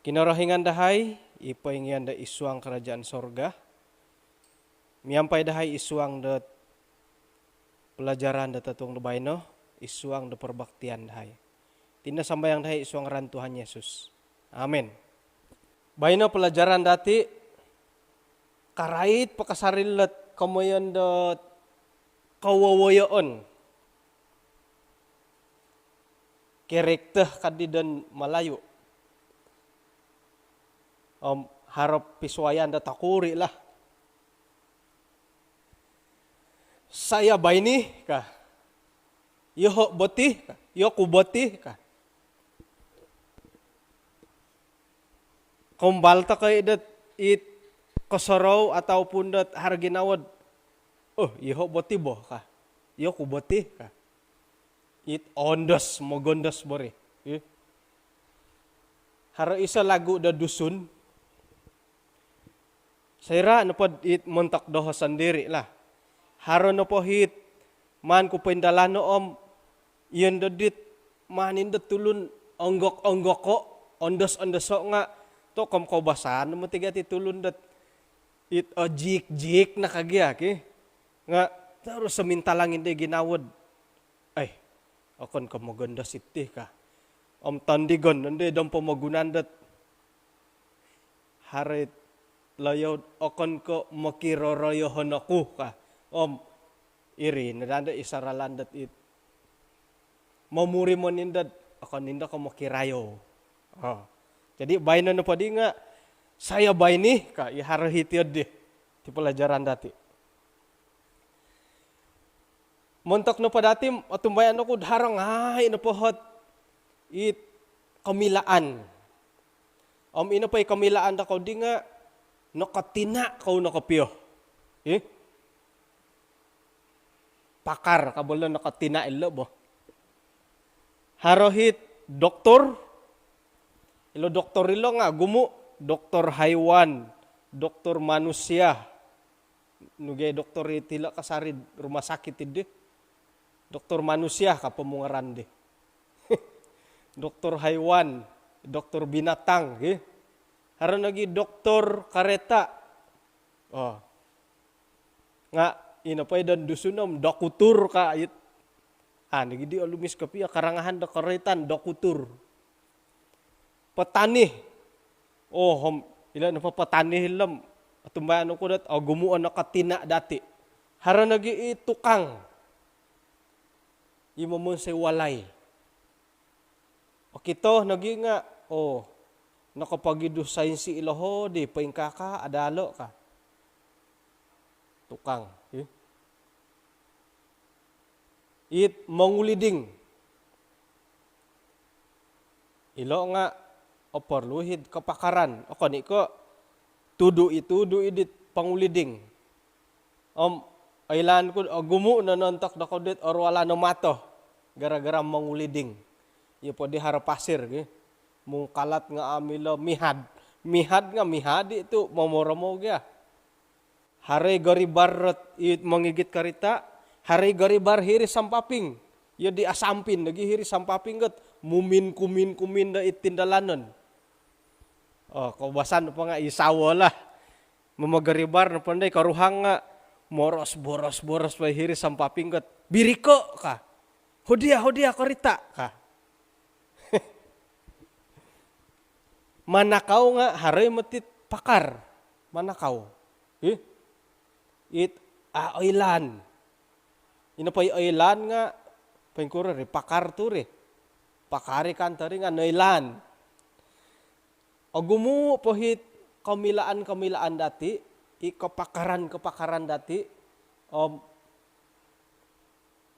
Kinarahingan dahay, ipaingian da isuang kerajaan sorga. Miampay dahay isuang da pelajaran da tatong bayno, isuang da perbaktian dahay. Tinda sambayang dahay isuang ran Tuhan Yesus. Amin. Bayno pelajaran dati, karait pakasarilat kamayan da kawawayoon. Kerekteh kadidan Malayu. Harap piswayan da takuri lah. Saya bayni ka. Yoho boti ka. Yoku boti ka. Kumbalta kay dat it kosorow ataupun dat harginawad. Yoho boti boh ka. Yoku boti ka. It ondos mogondos bore. Haro isa lagu da dusun. Saya napod it montak doho sendiri lah. Haro na po hit man ko pendalano iyon dadit manin da tulun onggok ko ondos nga to kom ko basan mo tiga ti tulun dat it jik na kagya nga terus semintalangin de ginawad ay akon ka maganda siti ka tandigon nande dam pamagunan dat harit layo akon ko makiroroyohon ako ka iri nadanda isaralandat it mamuri mo nindat akon ninda ko makirayo. Jadi bayna na padi nga saya bayni ka iharahitiad di ti pelajaran dati. Montok na pa dati atumbayan ako dharang ay na pohot it kamilaan. Ina pa'y kamilaan da ko di nga nakatina kau nakapiyo. Pakar kabalo nakatina ilo bo. Harohit doktor ilo doktor ilo nga gumu doktor haiwan, doktor manusia. Nugay doktor itila kasarid rumah sakit ide. Doktor manusia ka pemungaran de. Doktor haiwan, doktor binatang Haron lagi doktor kareta. Nga inapay dan dusunom dokutur ka ayat. Nagidi alumis kapiya karangahan da karetan dokutur. Petani. Ila pa petani hilam. Atumbayan ko dat gumuan nakatina dati. Haron lagi tukang. Imamon say walay. Kito nagi nga nakapagido sainsi ilaho di paingkaka adalo ka. Tukang. It manguliding. Ilo nga perluhid kapakaran. Ni ko tudu idit panguliding. Ailan ko gumu na nontak da ko dit or wala no mato. Gara-gara manguliding. Iyo po di harapasir. Mung kalat nga amilo mihad. Mihad itu mamoramo gya. Hare garibar it mangigit karita. Hare garibar hiri sampaping. Iyo di asampin. Nagi hiri sampaping gat. Mumin kumin da itindalanon. Kaubasan pa nga isawa lah. Mamagaribar na panday karuhang nga. Boros pa hiri sampaping gat. Biriko ka. Hodia karita ka. Manakaw nga haray matit pakar. Manakaw. It oilan. Inapay oilan nga pengkura pakar tu pakari kan tari nga noilan. Gumu pohit kamilaan dati kepakaran dati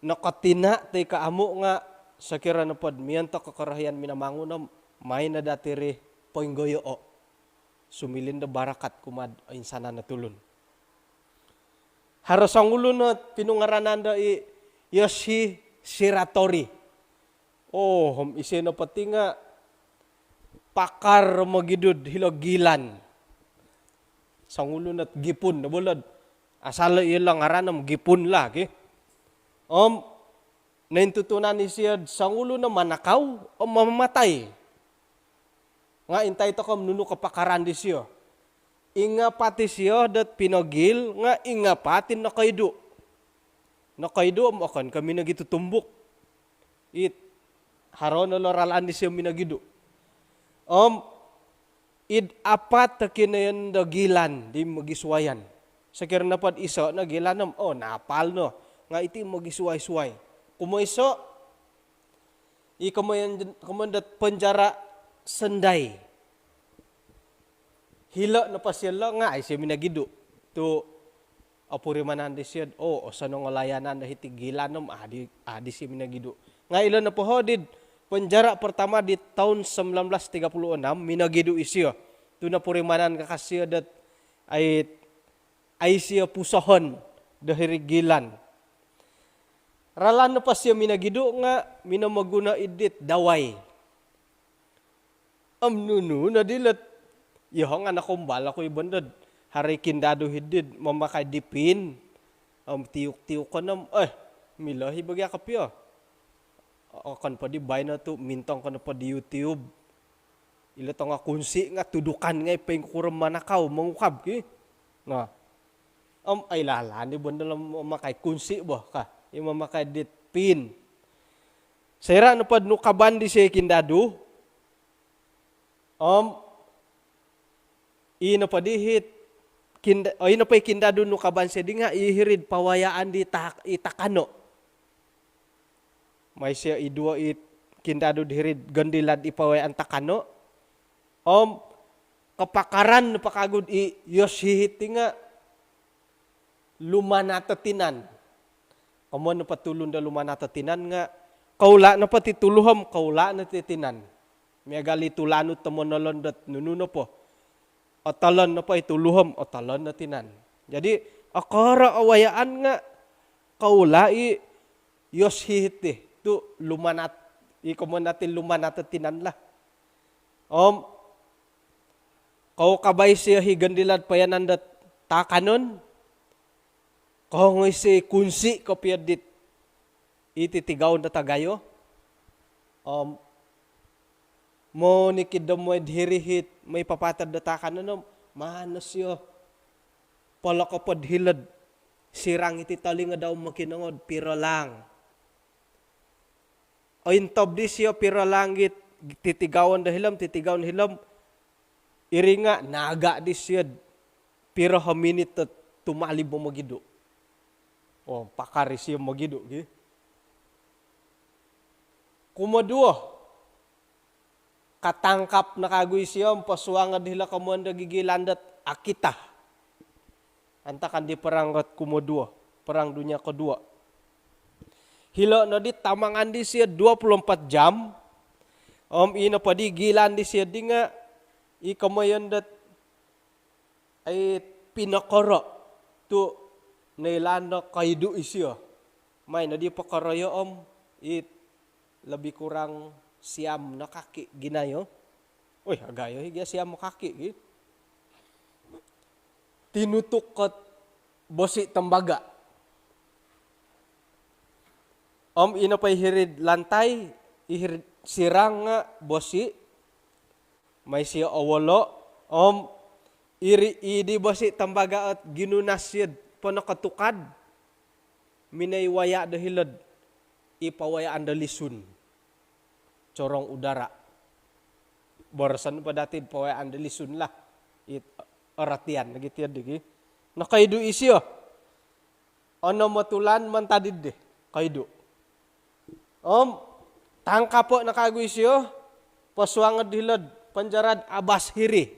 nakatina tay kaamu nga sakira na pod miyanto kakarahian minamangunom may na dati poinggoyo sumilin da barakat kumad insana na tulun. Harusang ulo na pinungaranan da Yoshi Shiratori. Isi na pati nga pakar magidud hilogilan. Sangulo na gipon na bulad. Asala ilang aranam gipon lagi. Naintutunan ni siya sangulo na manakaw o mamamatay. Nga intay to kam nunu kapakaran di siyo. Inga pati siyo dat pinagil nga inga patin nakaido. Nakaido mo akan kami nagitutumbok. It haron na loralaan di siyo minagido. Id apat ta kinayan dagilan di magiswayan. Sakir na pad iso nagilanam napal no nga iti magisway-sway. Kumoiso kumandat penjara senday. Hila na pasyala nga ay siya minagido. To apurimanan di siya sano ngalayanan da hitigilanom di siya minagido. Nga ilan na pohodid penjara pertama di tahun 1936 minagido isyo. Tu na purimanan kakasya dat ay siya pusahon dahil gilan. Ralan na pa siya minagido nga minamaguna idit daway. Amnunu na dilat. Yung anak kumbala ko ibandad. Hari kindado hidid mamakay dipin. Tiyuk-tiyuk ko nam. Milahi bagya kapyo. Akan pa di bay na to, mintang ka na pa di YouTube. Ila to nga kunsi nga, tudukan nga, ipengkuram manakaw, mangukab ki. Nga. Ay lalaan, di ba nalang mamakay kunsi ba ka? Yung mamakay dit pin. Sayra na pa nukaban di siya kindado. Ina pa dihit. Ina pa kindado nukaban siya di nga, ihirid pawayaan di itakano. May siya idua kindado dihirid gandilad ipaway ang takano. Kapakaran na pakagod yoshihiti nga lumanatatinan. Kamu na patulun da lumanatatinan nga kaula na patituluham, kaula na titinan. May gali tulanot tamonolon dat nununo po. Otalon na pa ituluham, otalon na tinan. Jadi akara awayaan nga kaula yoshihiti. Tu lumanat ikaw natin lumanatatinan la. Kau kabay siya higandilad payanan dat takanon. Kau ngay si kunsi kapiyadit ititigaw na tagayo. Mo nikidam mo dhirihit may papatad na takanon. Manas siya pala kapad hilad. Sirang ititali nga daw makinangod piro lang. O intob di siya pira langit, titigawan dahilam, iringa, naga di siya, pira haminit at tumalib mo magido. Pakari siya magido. Kumadua, katangkap na kagoy siya, pasuanga dihila kamuanda gigilandat akita. Antakan di perangkat kumadua, perang dunia kedua. Hilo na di tamangan di siya 24 jam. Ina pa di gilan di siya di nga ikamayan dat ay pinakara to nailanda kaydo isya. May na di pakaraya labi kurang siyam na kaki ginayo. Agayo higa siyam kaki. Tinutok kat bosi tembaga. Ina pa ihirid lantay, ihirid sirang nga bosi, may siya awalo, idi bosi tambaga at ginunasyad panakatukad, minaywaya dahilad, ipawayaan dalisun, corong udara. Barasan pa dati, pawayaan dalisun lah, aratian, nagitiyan digi. Nakaido isyo, ano matulan man tadid de, kaido. Tangka po nakagoy siyo, paswangad hilad, panjarad abas hiri.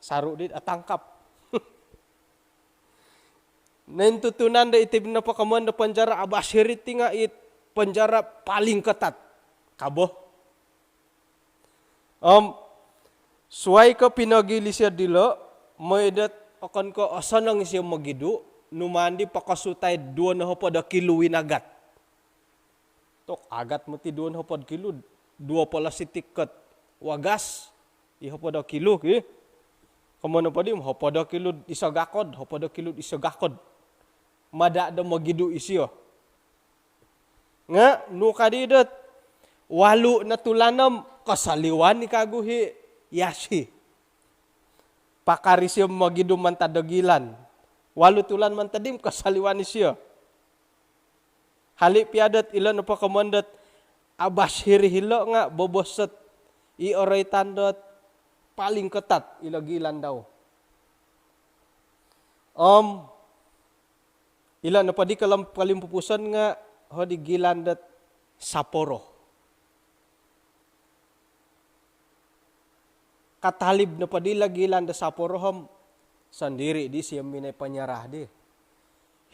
Saru dit atangkap. Nentutunan da itib na pakamuan da panjara abas hiri tinga panjara paling ketat. Kabo. Suway ka pinagili siya dilo, maidat akan ko asanang siya magidu, numandi pakasutay 2 na hopod a kilo winagat. Tok agat mo ti 2 na hopod kilo. 2 pala si tiket wagas. Ihopod a kilo. Kamano pa di mo hopod a kilo isagakod. Hopod a kilo isagakod. Mada da magidu isyo. Nga nukadidat walu na tulanam kasaliwan ni kaguhi yasi. Pakari siya magidum man tadagilan. Walu tulan man tadim kasaliwan ni siya. Halik piadat ilan apa kamandat abas hiri-hilo nga bobosat ioray tandot paling ketat ilagilan daw. Ilan apa di kalam kalimpupusan nga ho di gilandat Sapporo. Katalib na pa di lagilan da Sapporo ham sandiri di siya minay panyarah di.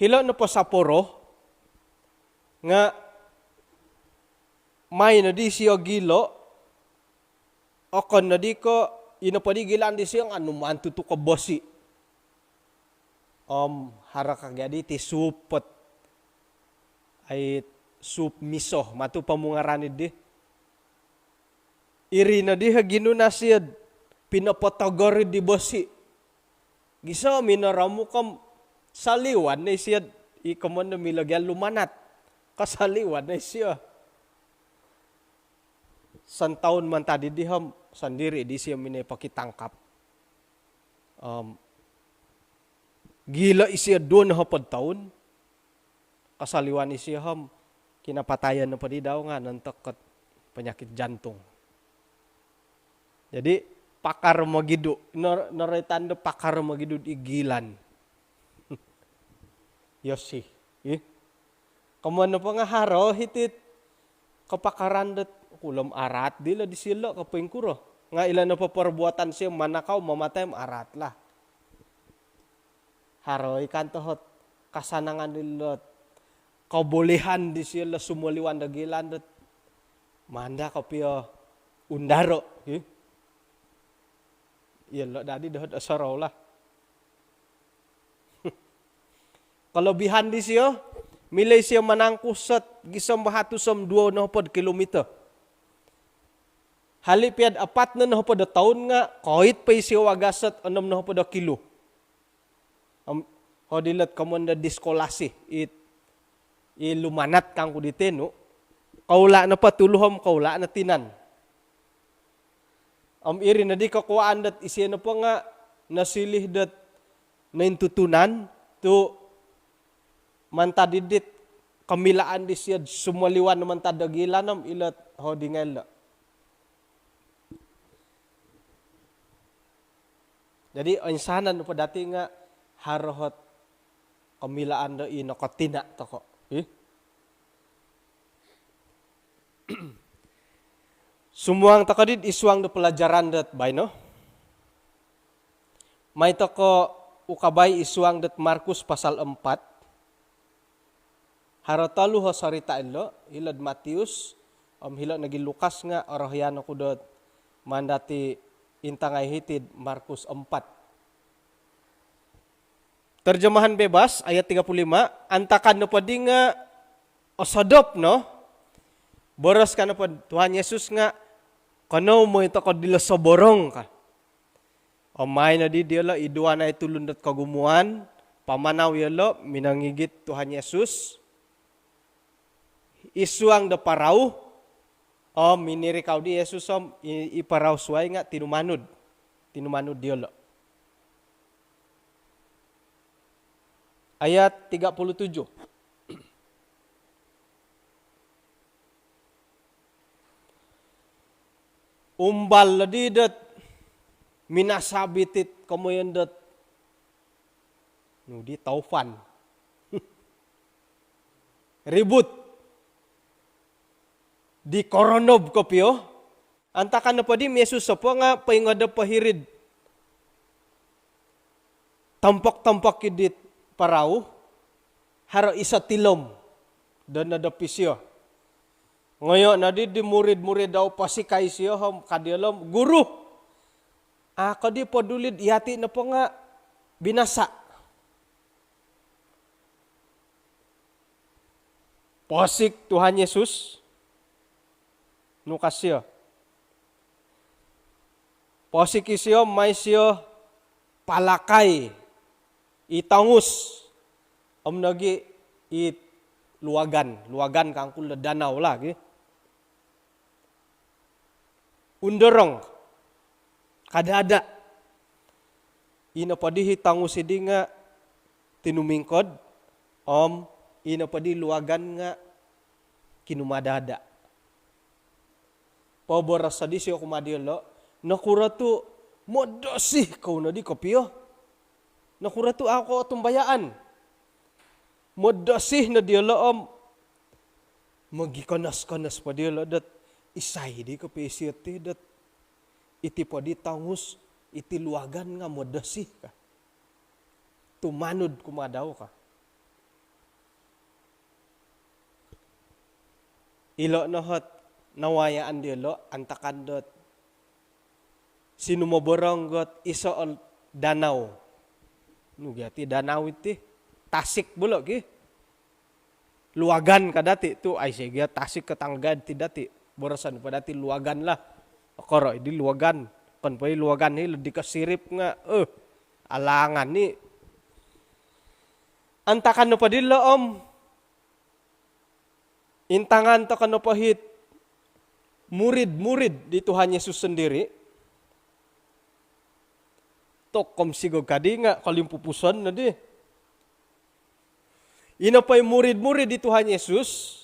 Hilo na pa Sapporo nga may na di siya gilo okon na di ko ina pa di gilan di siya anuman tutu ka bosi. Haraka gadi ti supot ay sup miso matu pamungaranid di. Iri na di ginuna siya pinapatagari di bosi. Gisa minaramu kam saliwan na siya ikaman na milagyan lumanat. Kasaliwan na siya. Santaon man tadi diham sandiri di siya minapakitangkap. Gila isiya doon hapad taon. Kasaliwan isiya ham kinapatayan na pa di daw nga nantakot penyakit jantung. Jadi pakar magidu, naritanda pakar magidu igilan. Yosi. Kamano pa nga haro hitit kapakaran dat kulam arat dila di sila kapengkuro. Nga ilan na pa perbuatan siya manakaw mamatay arat lah. Haro ikan tohot kasanangan dilot kabolehan di sila sumuliwan dagilan dat manda kapio undaro. Iya lo dadi dohot asaraw lah. Kelebihan di siya, milay siya manangkusat gisam bahatusam 2 kilometer. Halipiad 4 na tahun nga, kahit pa siya wagasat 6 kilo. Hodilat kamanda diskolasi, lumanat kang kuditeno, kaula na patuluham, kaula na tinan. Iri na di kakuaan dat isya na po nga nasilih dat naintutunan to mantadidit kamilaan di siya sumaliwan naman tadagilanam ilat hodingela. Jadi insanan pa dati nga harohot kamilaan da inakatina toko. Sumuang takadid isuang do pelajaran dat bay no. May toko ukabay isuang dat Markus pasal 4. Harotalu ho saritain lo hilad Matius hilad nagi Lukas nga orahyan ako dot mandati intangay hitid Markus 4. Terjemahan bebas ayat 35 antakan no padi nga osodop no. Boros ka na po Tuhan Yesus nga kano mo ito ko dila sa borong ka. O may na di dila idua na itulundat kagumuan. Pamanaw yalo minangigit Tuhan Yesus. Isuang da paraw. O minirikaw di Yesus o iparaw suway nga tinumanod. Tinumanod dila. Ayat 37. Umbal ladidat minasabitit kamoyandat nudi taufan ribut di koronob kopyo antakan na pa di Yesus po nga paingada pahirid tampak-tampak kidit paraw haro isa tilom dan nada pisyo. Ngayon, nadi di murid-murid daw pasikay siya, kadialam, guru. Kadi padulid, ihati na po nga, binasa. Posik Tuhan Yesus, nukas siya. Posik siya, may siya, palakay, itangus, nagi, luwagan kang kula danaw lagi. Undorong. Kadada. Ina padi hitangu sidi nga tinumingkod. Ina padi luagan nga kinumadada. Paboras sadi siya kumadilo. Nakura tu modosih kau na di kopyo. Nakura tu ako tumbayaan. Modosih na diyo magikanas-kanas pa diyo dat isay di kopyo ti dat iti pa di tangus iti luagan nga modosih ka. Tumanod kumadaw ka. Ilo nohot nawayaan diyo antakan dot sinumoborong got iso danau. Nugati danau iti Tasik bulo ki. Luagan ka dati tu ay sige Tasik katanggad ti dati. Borosan pa dati luagan lah. Akoro di luagan. Kan pa luagan ni di kasirip nga alangan ni. Antakan no pa dilo intangan to kano pahit murid-murid di Tuhan Yesus sendiri. Tokom sigog kadi nga kalimpupuson na di. Ina pa'y murid-murid di Tuhan Yesus.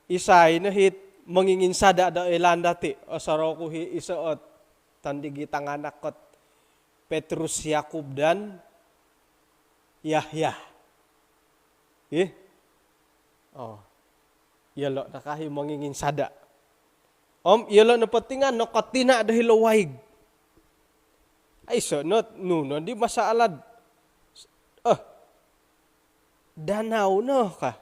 Isay na hit mangingin sada da ilan dati. O saroko hi isaot tandigi tanganakot Petrus, Yakub dan Yahya. Yalo nakahi mangingin sada. Yalo na patingan no katina dahil waig. Ay so not nuno di masaalad. Danau no ka.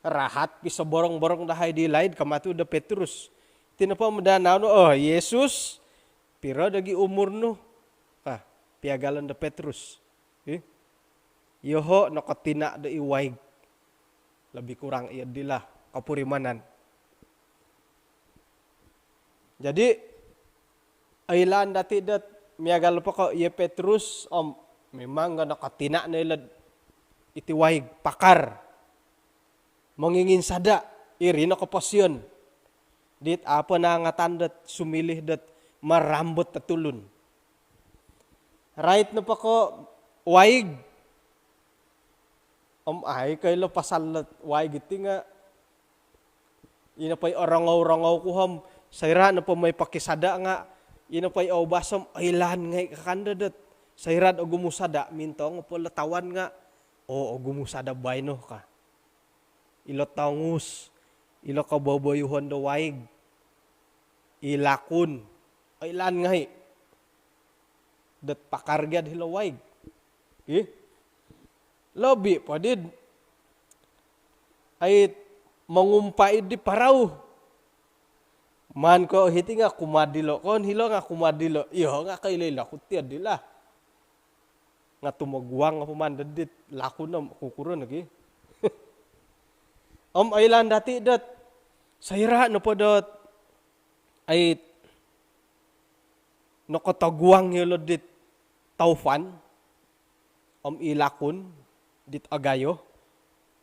Rahat bisa borong-borong dahay di laid kamatu da Petrus. Tinapa madanaw no Yesus pira dagi umur no ka piagalan da Petrus. Yoho no katina da iwaig. Lebih kurang iya dilah kapurimanan. Jadi ailan dati dat miagal pa ko iya Petrus memang nga nakatina na ilad iti waig pakar. Mangingin sada iri na kapasyon. Dit apa na nga tandat sumilih dat marambot tatulun. Right na pa ko waig. Ay kayo pasalat waig iti nga ina pa'y orangaw-rangaw kuham sayra na pa may pakisada nga ina pa'y awbasam ailan ngay kakandadat sayrad o gumusada mintong pala tawan nga o gumusada bayno ka ilo tangus ilo kababoyuhon do waig ilakun ailan ngay dat pakargad hilo waig lobi padid ay mangumpay di paraw. Man ko hiti nga kumadilo kon hilo nga kumadilo. Iyo nga kailay lakot tiyan dila. Nga tumagwang nga pumandadit lako na kukuron lagi. Aylan dati dat sayra no po dot ay nakatagwang hilo dit taufan ilakon dit agayo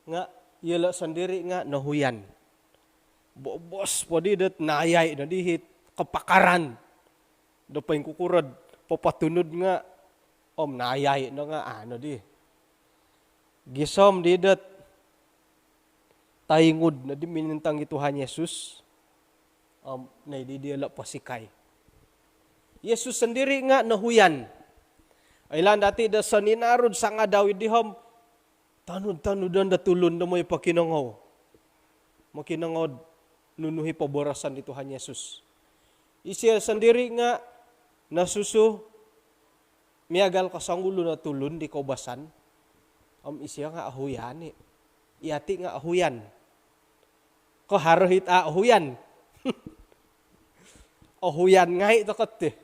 nga yelo sendiri nga nahuyan. Bobos po di dat naayay na dihit kapakaran. Do pa yung kukurod papatunod nga naayay na nga ano di. Gisom di dat tayingod na di minintang Tuhan Yesus na ididila pasikay. Yesus sendiri nga nahuyan. Ailan dati da saninarod sa nga daw idihom tanud-tanudan da tulon na may pakinangaw. Makinangod nunuhi paborasan ni Tuhan Yesus. Isya sendiri nga nasusu miagal kasanggulo na tulon di kaubasan. Isya nga ahuyan iati nga ahuyan. Ko harohit ahuyan. Ahuyan nga ito kate.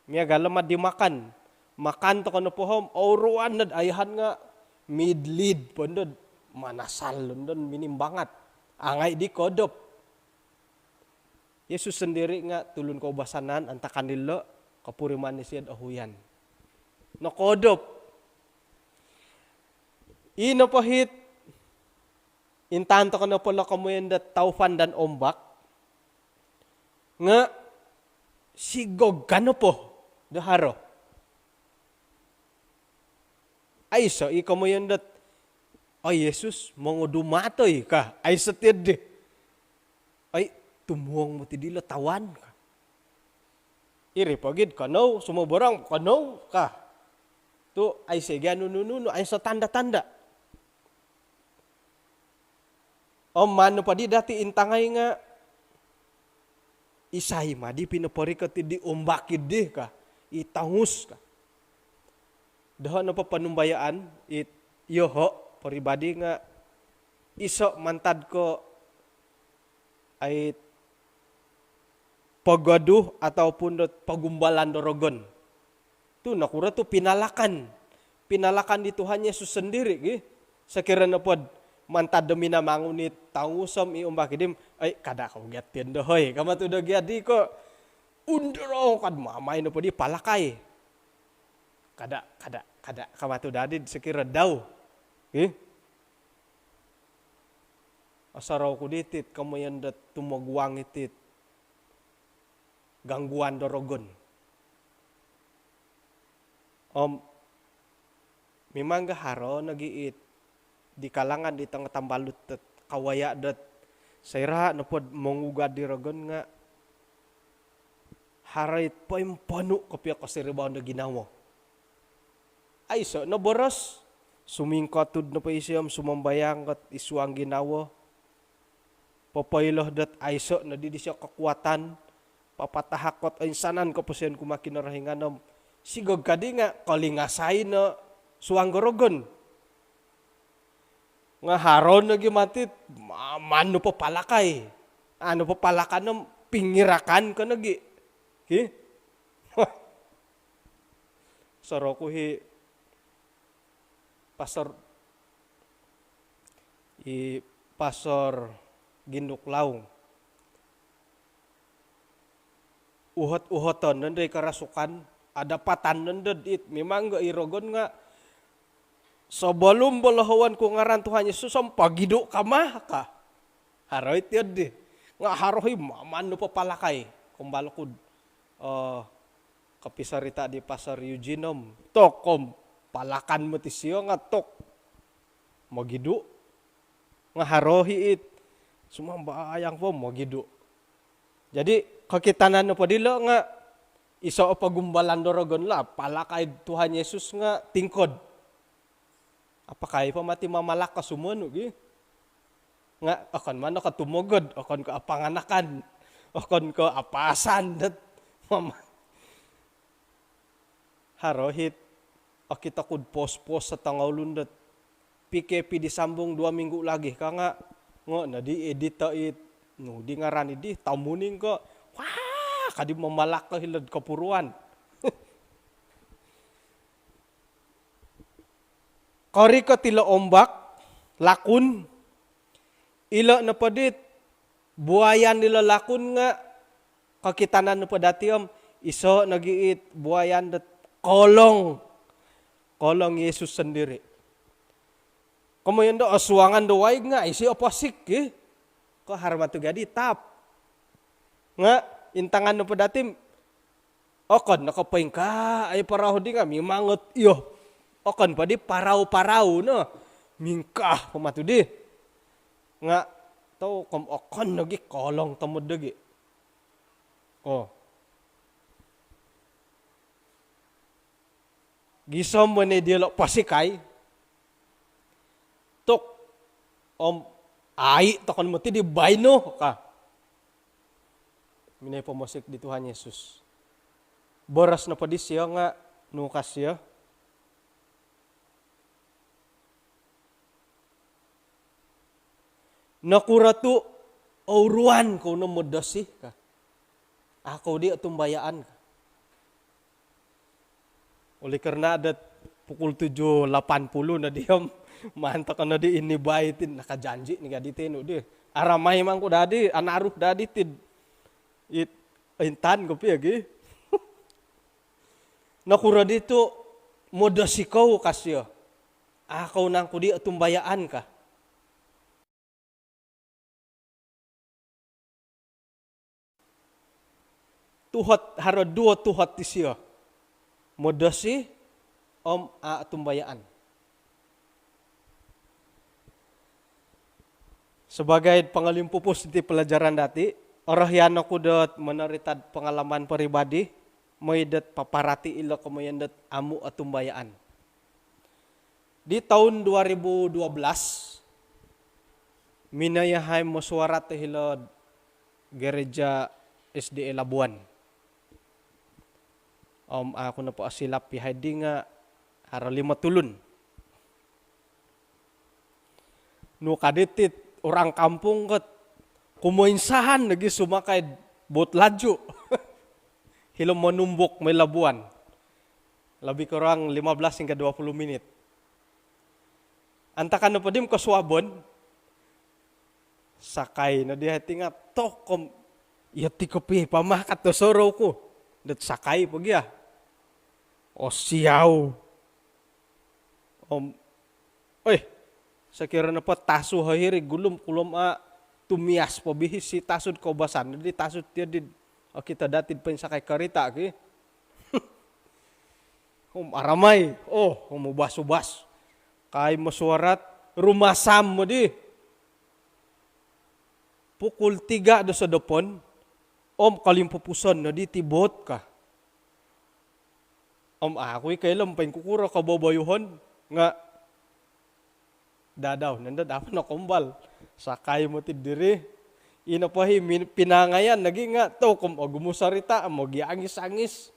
Miagal lamad di makan. Makan to kano pohom auruan nad ayahan nga midlid pondod manasal london minimbangat angay di kodop. Yesus sendiri nga tulun kaubasanan antakan nilo kapuriman ni siyad ahuyan. No kodop. Ino pahit intanto kano pala kamuyan dat taufan dan ombak nga sigog kano po daharo. Ay so ikaw mo yun dat, ay Jesus, mga dumatoy ka, ay sa tiyad ay tumuhang mo ti dila tawan ka. Iri pagid kanaw, sumuborang kanaw ka. To ay sige nunununo ay sa tanda-tanda. O mano pa di dati intangay nga isay ma di pinapari ka ti di umbakid di ka, itangus ka. Daho na pa panumbayaan it yoho paribadi nga iso mantad ko ay pagadu ataupun pagumbalan dorogon. Tu nakura tu pinalakan. Pinalakan di Tuhan Yesus sendiri. Sekira na pod mantad demi namangunit tangusam iumbakidim. Ay kada kau gatin dohoy. Kama tu dogyadi ko undro kad mamay na po di palakay. Kada. Kama tu dadid sekira daw. Asaraw ko ditit kamu yan dat tumagwang itit. Gangguan dorogon. Memang gaharo nagiit di kalangan di tengah tambalut tet kawaya dat sayra napod mongugad di rogon nga harait panu kapya kasiribaw na ginawa. Ay so naboros sumingkatud na pa isiyam sumambayang kat isuang ginawa. Papailah dat ay so na di siya kakuatan papatahakot ay sanan ko po siyan kumakinarahinganom. Sigog kadi nga kalingasay na suang gorogon. Nga haron na gimatit, mano pa palakay. Ano pa palakan ng pingirakan ka nagi. Saro ko pastor Ginduklaw. Uhot-uhoton nanday karasukan. Ada patan nandad it. Memang ga irogon nga. Sebelum balahawan ko ngaran Tuhan Yesus. Pagido ka mah ka. Haroy tiyad di. Nga haroy mamano pa palakay. Kumbalakod. Kapisarita di Pasar Eugenom. Tokom. Palakan mo ti siya nga tok. Magido. Nga harohi it. Sumambayang po magido. Jadi kakitanan na pa dila nga. Isa o pagumbalan dorogon la, palakay Tuhan Yesus nga tingkod. Apakay pa mati mamalak ka sumuno, nga akan man nakatumugod, akan ka apanganakan, akan ka apasan, dat mama. Harohit, akita kud pos-pos sa tangawlun dat, PKP di sambung 2 minggu lagi, ka nga na di edita it, no, di ngaran di, tamuning ko, wah! Kadi mamalak ka hilad kapuruan. Kari ka tila ombak, lakun, ila na padit, buhayan nila lakun nga, kakitanan na padatiyam, iso nagiit, buhayan dat kolong Yesus sendiri. Kamu yun do, asuangan do waig nga, isi opasik ko harmat gadi tap. Nga, intangan no padatim okon nakapain ka ay paraw di nga mimangot iyo okon pa di paraw no mingkah pamatu di nga to kom okon nagi kolong tamod dagi gisom mo ni dialog pasikay tok ay tokon mo ti di bayno ka minay pumusik di Tuhan Yesus. Boras na pa di siya nga nukas siya. Nakuratu auruan ko na modasi ka. Ako di atumbayaan ka. Uli karena adat pukul 7.80 na diyam. Manta ka na di inibaitin. Nakajanji ni gaditino di. Aramay man ko dadi. Anaruh dadi tid. Intan ko piyagi. Nakura dito, modas ikaw kasyo. Akaw nang kudi atumbayaan ka. Tuhot haro dua tuhot ti siya. Modasi atumbayaan. Sebagai pangalimpupus di pelajaran dati, orahyan ako dot meneritad pengalaman pribadi, may dat paparati ilo kamayan dat amu atumbayaan. Di tahun 2012, minayahay masuarat hilo gereja SDA Labuan. Ako na po asilap pihay di nga haro 5 tulun. No kaditit orang kampung kat kumoinsahan lagi sumakay bot laju. Hilo manumbok may Labuan. Labi kurang 15 hingga 20 menit. Antakan na po dim kaswabon. Sakay na diha tinga tokom yati ko pi pamakat to soro ko. Dat sakay po gya. O siyaw. Sakira na po taso hahiri gulum kulom tumias po bihis si tasod ko basan. Di tasod tiya di kita datid pa sakay karita ki. Aramay. Umubas-ubas. Kay masuarat rumasam mo di. Pukul 3 do sa dapon. Kalimpupuson na di tibot ka. Ako'y kailan pain kukura kababayuhon nga dadaw nanda dapat na kumbal sakay mo ti diri ina pahi pinangayan naging nga to kum gumusarita mo giangis-angis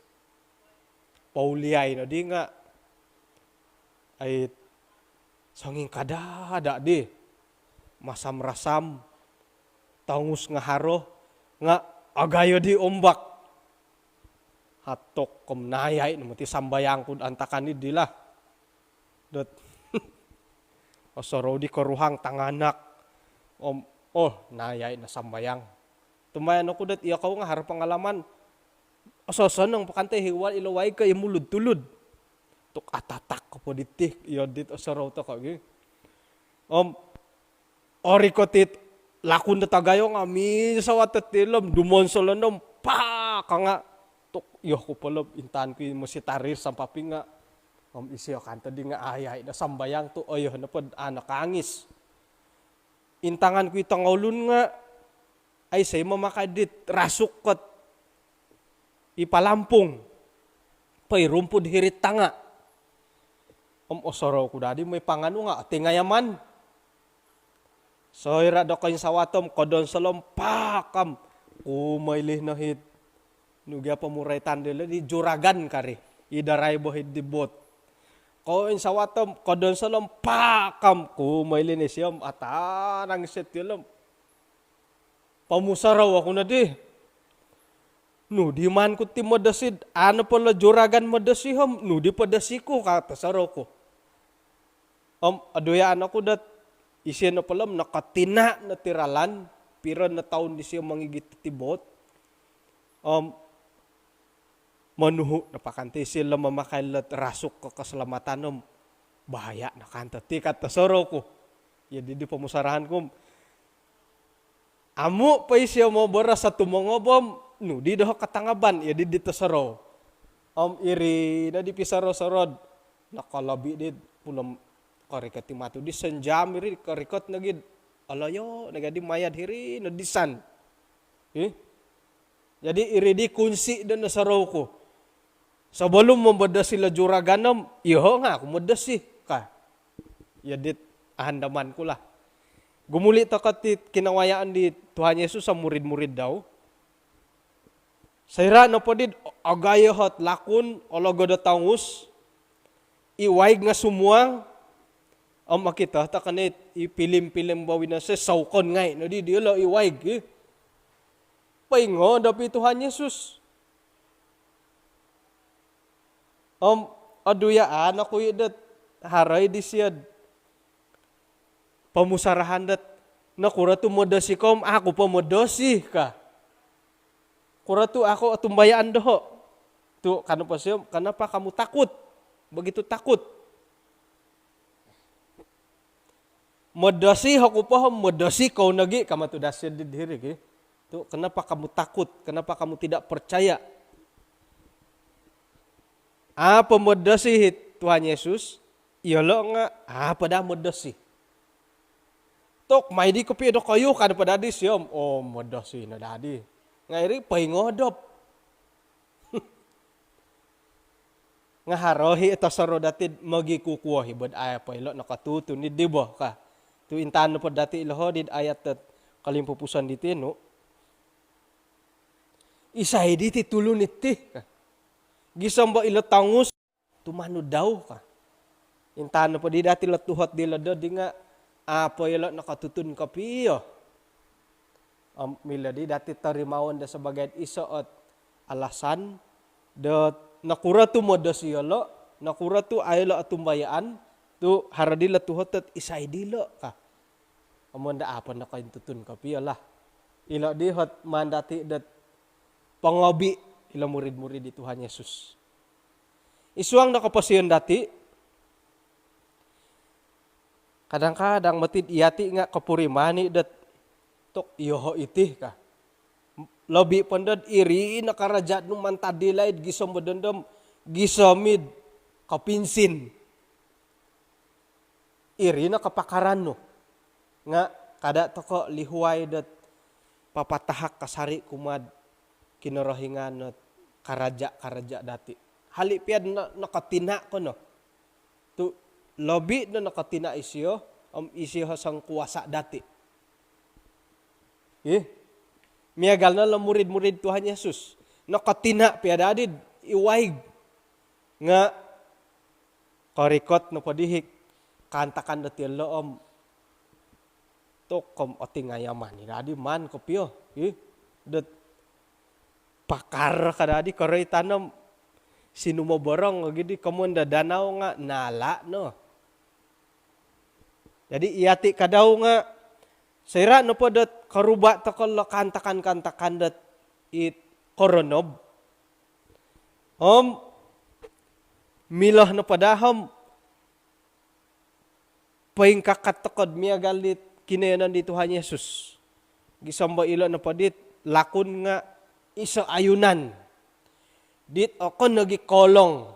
pauliyay na di nga ay sanging kadada di masam-rasam tangus nga haro nga agayo di ombak hatok kum nayay no ti sambayang kud antakan ni dila dot osoro di koruhang tanganak nayay na sambayang tumayan ako dat iya ko nga harap pangalaman ososon ng pakante hiwal ilaway ka imulud-tulud tuk atatak ko po ditik iyo dit osoro to kagi orikotit lakun na tagayo nga misawat at tilom dumonsolonom pa ka nga yo ko pala intaan ko mo si tarir sa papi nga isiyo kanta di nga ayay na sambayang to ayo na pod nakangis intangan ko itang ulun nga ay say mamakadit rasuk kat ipalampong pay rumpod hirit tanga osoro ko dadi may pangano nga tingayaman so ira do kayo sawatom kodon salom pakam umaylih na hit nugya pamuray tandela di juragan kari idaray bohid di bot ko in sawatom kodon salom pakam kumaylih ni siyam atanang setilom pamusaraw ako na di no di man ko ti modasid ano pala juragan modasihom no di padasiko kata saraw ko adoyaan ako dat isya na palam nakatina na tiralan pira na taon di siya mangigit tibot manuho napakante sila mamakailat rasuk ka kasalamatan bahaya na kanta ti kata soro ko yadi di pamusarahan ko amo pa siya mo beras sa tumongobom no di doh katangaban yadi di tasaro iri na di pisaro sarod nakalabi di pulam karikati matu di senjam iri karikot nagid alayo nagadi mayad hiri no disan jadi iri di kunsi dan nasaro ko sebelum membeda sila juraganam iyo nga kumedasi ka yadit ahandaman ko lah gumuli takat kinawayaan di Tuhan Yesus sa murid-murid daw sayra na po did agayahot lakun ologoda tangus iwaig nga sumuang makita takanit ipilim-pilim bawin na sa saukon ngay no di lo iwaig paingo dapi Tuhan Yesus aduyaan ako idat haray di siyad pamusarahan dat na kuratu modasi kom ako pa modasi ka kuratu ako atumbayaan doho tu kanapa siya kanapa kamu takut begitu takut modasi ako pa modasi kau nagi kamatu dasya di diri Tuh, kenapa kamu takut? Kenapa kamu tidak percaya? Apa medasi Tuhan Yesus? Iya lo nga, apa dah medasi? Tok may di kopi do kayo kan pada di siyom. Oh medasi na dadi. Ngairi pay ngodop. Ngaharohi ito sa rodatid magikukuha hibad ay pa ilo nakatuto ni dibo ka. Tu intan po dati iloho did ayat tat kalimpupusan diti no. Isay diti tulun iti. Gisam ba ilo tangus tumano daw ka. Intan po di dati latuhot di lado di nga apa ilo nakatutun ka piyo. Mila di dati tarimawon da sebagai isoot alasan da nakura tu modas yolo, nakura tu aylo atumbayaan, tu haradila tu hotet isay dilo ka. Amon da apa na kain tutun ka piyalah. Ilo di hot mandati dat pangobi ilo murid-murid di Tuhan Yesus. Isuang na kapasiyon dati, kadang-kadang matid iyati nga kapurimani dat tok iyoho itih ka. Lobi pandad iri na karajat nung mantadilaid gisom bedendom gisomid kapinsin. Iri na kapakaran no. Nga kada toko lihuay dat papatahak kasari kumad kinorohingan at karaja dati. Halipiad na nakatina ko no. Tu lobi na nakatina isyo isyo sang kuasa dati. Miagal na lang murid-murid Tuhan Yesus. Nakatina piadadid iwaig nga karikot na padihik kantakan dati loom tokom oting ayaman. Dadi man kopyo. Dat pakar kadadi karoy tanam sinumo borong gidi kamunda danau nga nala no. Jadi iati kadaw nga sira no po dat karuba takol kantakan dat it koronob. Milah no padahom paing kakat takod miya galit kinayanan di Tuhan Yesus. Gisamba ilo no padit lakon nga isa ayunan. Dit ako nagikolong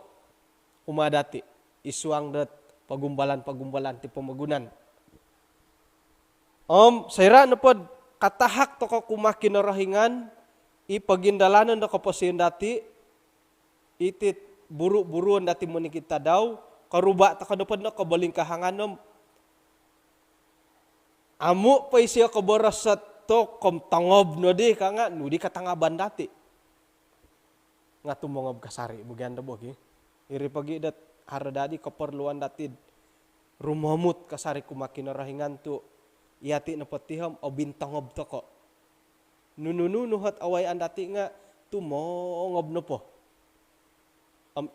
umadati. Isuang dat pagumbalan ti pamagunan. Sayra na po, katahak to ka kumakin na rahingan, ipagindalanan na kapasiyon dati, itit buru-buruan dati mo ni kita daw, karuba ta kadapad na kabaling kahanganom, amu pa siya kabaras sa to, kom tangob no di, ka nga, no di katangaban dati. Nga tumongob kasari, buganda bogi. Iri pagi dat haradadi kaperluan dati, rumamut kasari kumakin na rahingan to, iyati na patiham o bintangob to ko. Nununuhat away ang dati nga tumongob no po.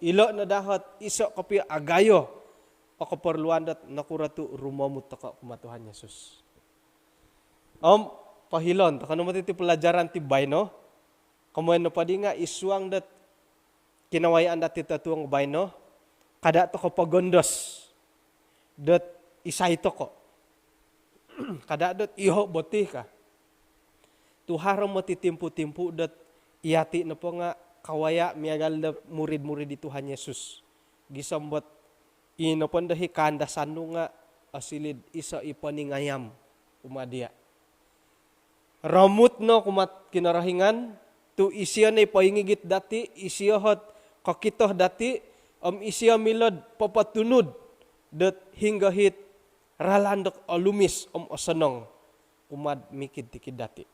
Ilo na dahat iso kapi agayo o kaperluan dat nakuratu rumamut to ko kumatuhan Yesus. Pahilon, takano matiti pelajaran ti bayno. Kamuan no padi nga isuang dat kinawayaan dati tatuang bayno. Kada to ko pagondos. Dat isay to ko. Kadadot iho botih ka. Tuharong matitimpu-timpu dat iyati na po nga kawaya miyagal na murid-murid di Tuhan Yesus. Gisambot inopon dahi kandasan nga asilid isa ipaningayam umadia. Ramut no kumat kinarahingan tu isya na ipaingigit dati isya hot kakitoh dati isya milod papatunod dat hingga hit ralandok alumis osanong umad mikid tikid dati.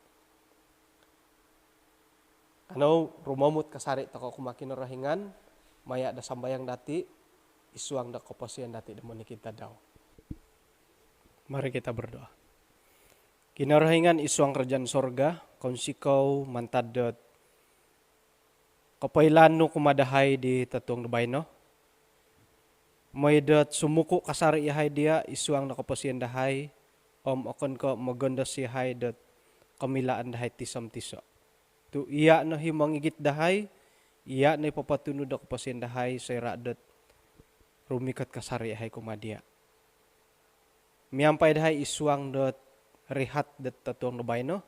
Ano rumamut kasari tako kumakin rahingan maya da sambayang dati isuang da kopasian dati demo ni kita daw. Mari kita berdoa. Kinarahingan isuang kerjaan sorga konsikaw mantadot kapailan no kumadahay di tatuang bayno. May dat sumuko kasari yahay dia isuang nakapasiyan dahay akon ko maganda siyahay dat kamilaan dahay tisam-tiso. Tu iya na himangigit dahay, iya na ipapatunod ako pasien dahay sa iradat rumikat kasari yahay kumadia. Miyampay dahay isuang dat rehat dat tatuang nabay no,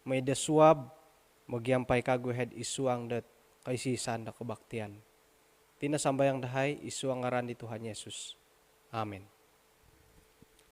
may deswab, magyampay kaguhed isuang dat kaisisan da kabaktian. Tinasambayang dahay, isuang ngaran ni Tuhan Yesus. Amen.